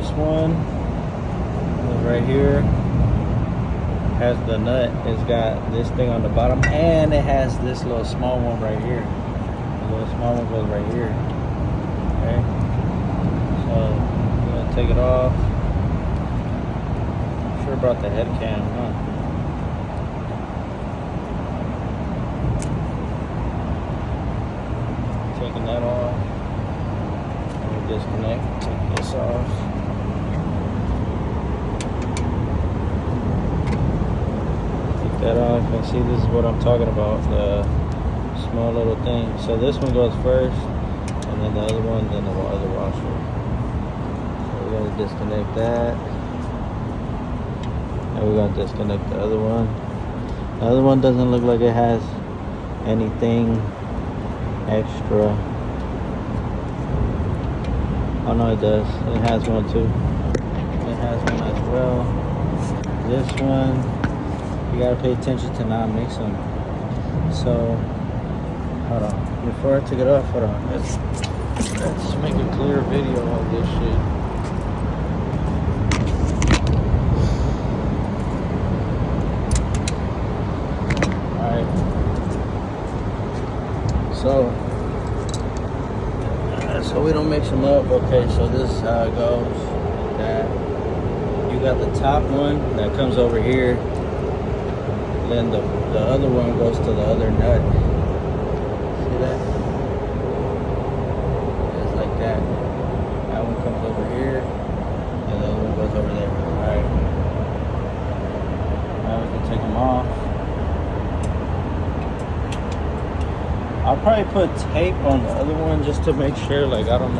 this one right here has the nut. It's got this thing on the bottom, and it has this little small one right here. The little small one goes right here. Okay, so I'm gonna take it off. I'm sure about the head cam, huh? Taking that off. Let me disconnect. Take this off. That off, and see, this is what I'm talking about, the small little thing. So this one goes first, and then the other one, then the other washer. So we're gonna disconnect that, and we're gonna disconnect the other one. The other one doesn't look like it has anything extra. Oh no, it does. It has one too. It has one as well. This one, you gotta pay attention to not mix them. So, hold on. Before I take it off, hold on. Let's make a clear video of this shit. Alright. So we don't mix them up. Okay, so this is how it goes. Like that. You got the top one that comes over here. Then the other one goes to the other nut. See that? It's like that. That one comes over here, and the other one goes over there. Alright. Now we can take them off. I'll probably put tape on the other one just to make sure, like, I don't make